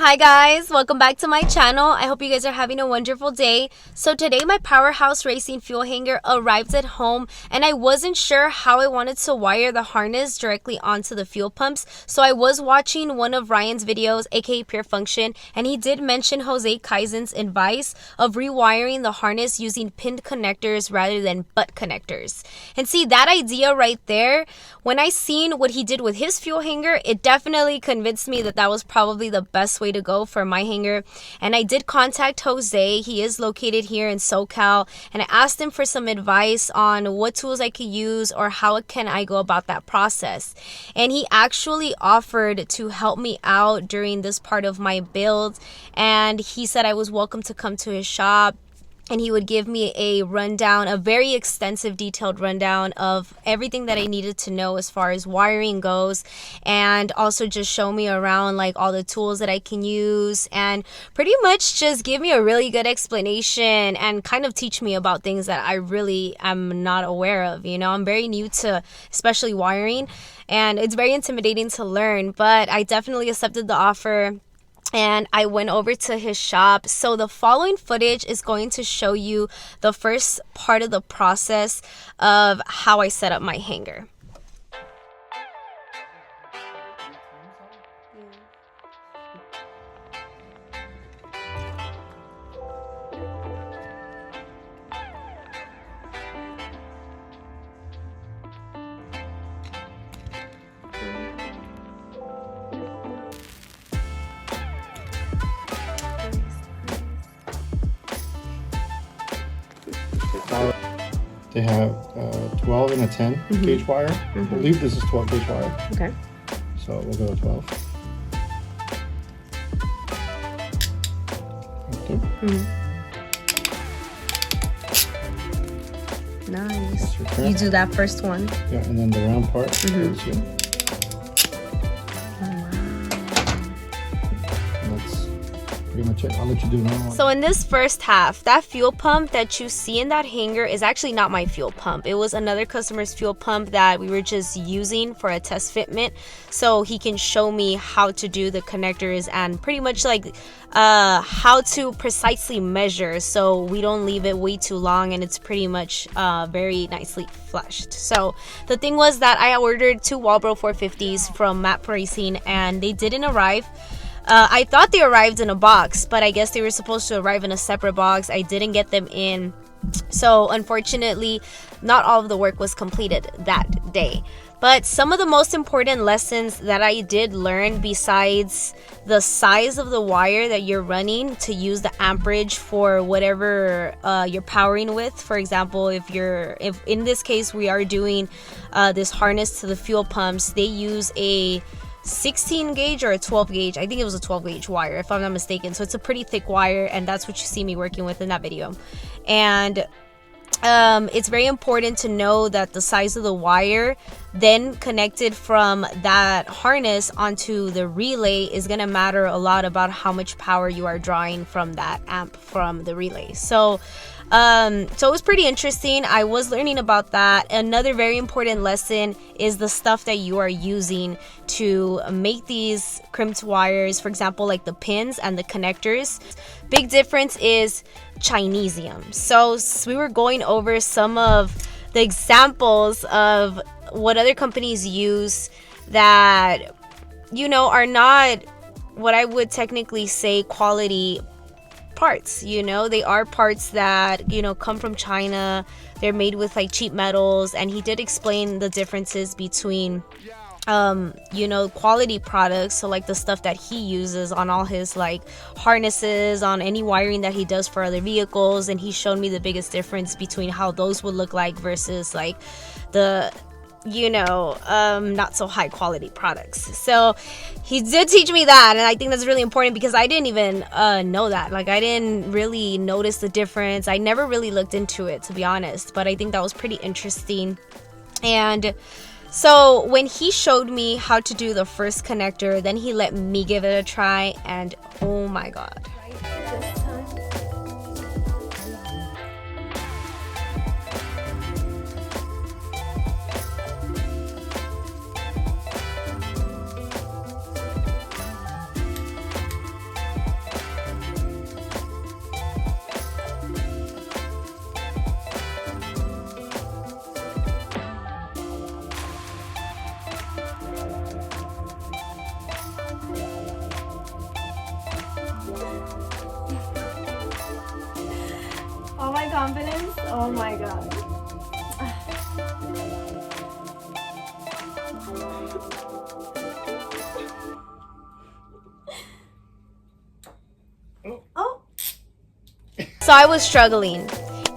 Hi guys, welcome back to my channel. I hope you guys are having a wonderful day. So today my Powerhouse Racing fuel hanger arrived at home and I wasn't sure how I wanted to wire the harness directly onto the fuel pumps. So I was watching one of Ryan's videos, aka Pure Function, and he did mention Jose Kaizen's advice of rewiring the harness using pinned connectors rather than butt connectors. And see, that idea right there, when I seen what he did with his fuel hanger, it definitely convinced me that that was probably the best way to go for my hanger. And I did contact Jose. He is located here in SoCal, and I asked him for some advice on what tools I could use or how can I go about that process. And he actually offered to help me out during this part of my build, and he said I was welcome to come to his shop. And he would give me a rundown, a very extensive, detailed rundown of everything that I needed to know as far as wiring goes. And also just show me around like all the tools that I can use. And pretty much just give me a really good explanation and kind of teach me about things that I really am not aware of. You know, I'm very new to especially wiring. And it's very intimidating to learn. But I definitely accepted the offer. And I went over to his shop. So the following footage is going to show you the first part of the process of how I set up my hanger. They have 12 and a 10 gauge wire. I believe this is 12 gauge wire. Okay. So we'll go to 12. Okay. Nice. You do that first one. Yeah, and then the round part. Goes here. Pretty much it. I'll let you do another one. So in this first half, that fuel pump that you see in that hanger is actually not my fuel pump. It was another customer's fuel pump that we were just using for a test fitment, so he can show me how to do the connectors and pretty much like how to precisely measure so we don't leave it way too long and it's pretty much very nicely flushed. So the thing was that I ordered 2 Walbro 450s from Map Racing and they didn't arrive. I thought they arrived in a box, but I guess they were supposed to arrive in a separate box. I didn't get them in. So unfortunately, not all of the work was completed that day. But some of the most important lessons that I did learn, besides the size of the wire that you're running to use the amperage for whatever you're powering with. For example, if in this case we are doing this harness to the fuel pumps, they use a 16 gauge or a 12 gauge. I think it was a 12 gauge wire if I'm not mistaken. So it's a pretty thick wire, and that's what you see me working with in that video. And it's very important to know that the size of the wire then connected from that harness onto the relay is going to matter a lot about how much power you are drawing from that amp from the relay. So it was pretty interesting. I was learning about that. Another very important lesson is the stuff that you are using to make these crimped wires, for example, like the pins and the connectors. Big difference is Chinesium. So we were going over some of the examples of what other companies use that, you know, are not what I would technically say quality parts. You know, they are parts that, you know, come from China. They're made with like cheap metals, and he did explain the differences between you know, quality products, so like the stuff that he uses on all his like harnesses, on any wiring that he does for other vehicles. And he showed me the biggest difference between how those would look like versus like the, you know, not so high quality products. So he did teach me that, and I think that's really important because I didn't even know that. Like, I didn't really notice the difference. I never really looked into it, to be honest, but I think that was pretty interesting. And so when he showed me how to do the first connector, then he let me give it a try, and oh my god. confidence. Oh my god. Oh. So I was struggling,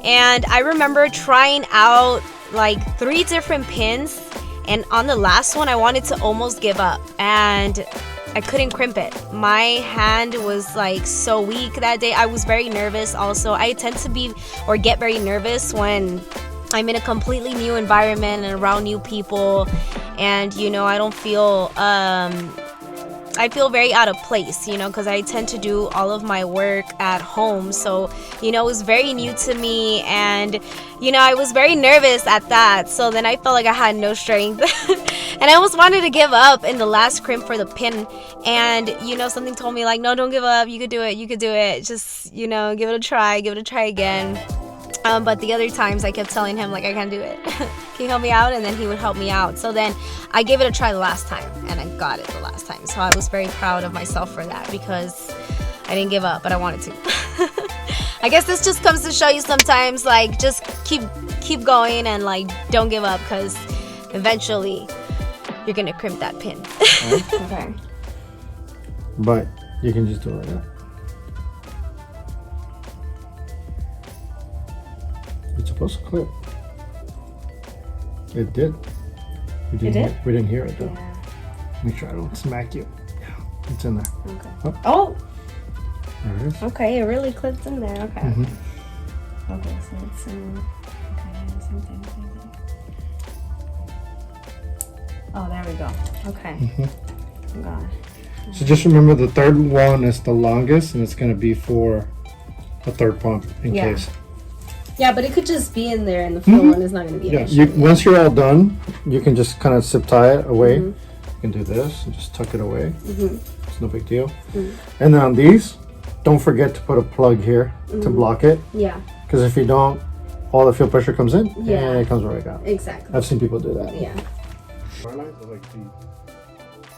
and I remember trying out like 3 different pins, and on the last one I wanted to almost give up, and I couldn't crimp it. My hand was like so weak that day. I was very nervous also. I tend to be or get very nervous when I'm in a completely new environment and around new people, and you know, I don't feel I feel very out of place, you know, because I tend to do all of my work at home. So, you know, it was very new to me, and, you know, I was very nervous at that. So then I felt like I had no strength and I almost wanted to give up in the last crimp for the pin. And, you know, something told me like, no, don't give up. You could do it. You could do it. Just, you know, give it a try again. But the other times I kept telling him like, I can't do it. Can you help me out? And then he would help me out. So then I gave it a try the last time, and I got it the last time. So I was very proud of myself for that, because I didn't give up, but I wanted to. I guess this just comes to show you sometimes, like, just keep going and like don't give up, because eventually you're gonna crimp that pin. Right. Okay. But you can just do it like that. It's supposed to clip. It did. We didn't hear it though. Yeah. Make sure I don't smack you. Yeah, it's in there. Okay. Oh. Oh. There it is. Okay, it really clipped in there. Okay. Mm-hmm. Okay, so it's okay, same thing. Oh, there we go. Okay. Mm-hmm. Oh, God. So just remember, the third one is the longest, and it's gonna be for a third pump in case. Yeah, but it could just be in there, and the full one is not going to be an issue. Yeah, once you're all done, you can just kind of zip tie it away. You can do this and just tuck it away. It's no big deal. And then on these, don't forget to put a plug here to block it. Yeah. Because if you don't, all the fuel pressure comes in and it comes right out. Exactly. I've seen people do that. Yeah. Our lines are like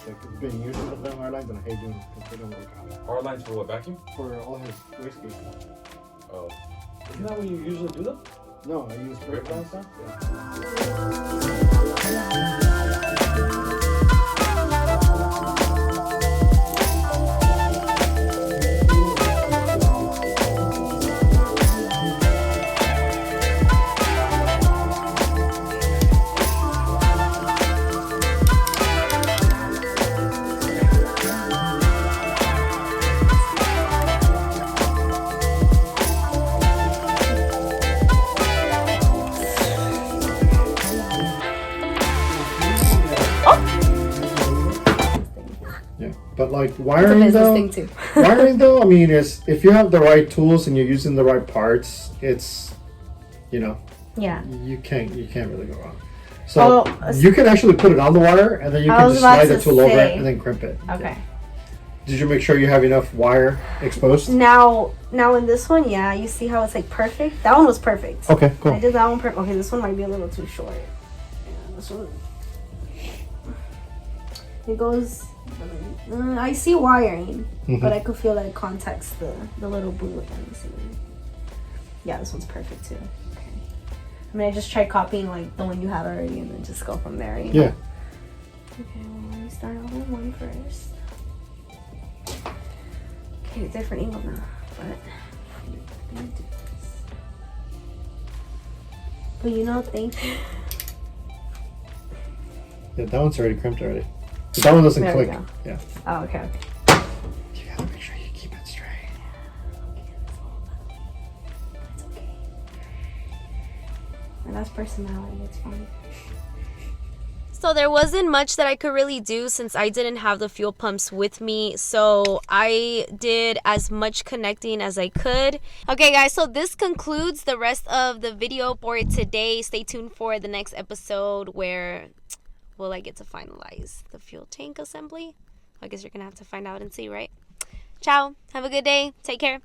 it's been used with them, our lines, and I hate doing it because they don't work out. Our lines for what, vacuum? For all his wastegate. Oh. Isn't that when you usually do them? No, I use brake lines now. But like wiring though, I mean, is if you have the right tools and you're using the right parts, it's, you know, you can't really go wrong. So you can actually put it on the wire, and then you can just slide the tool over it and then crimp it. Okay. Did you make sure you have enough wire exposed? Now in this one, you see how it's like perfect? That one was perfect. Okay, cool. I did that one perfect. Okay, this one might be a little too short. Yeah, this one. It goes. I see wiring, but I could feel that it contacts the little blue ends. Yeah, this one's perfect too. Okay. I mean, I just tried copying like the one you had already, and then just go from there. You know? Yeah. Okay, well, let me start off with one first. Okay, different angle now, but I'm gonna do this. But you know, thank you. Yeah, that one's already crimped already. But that one doesn't There click. we go. Yeah. Oh, okay. You gotta make sure you keep it straight. It's okay. And that's personality, it's fine. So there wasn't much that I could really do since I didn't have the fuel pumps with me. So I did as much connecting as I could. Okay guys, so this concludes the rest of the video for today. Stay tuned for the next episode where will I get to finalize the fuel tank assembly? I guess you're gonna have to find out and see, right? Ciao. Have a good day. Take care.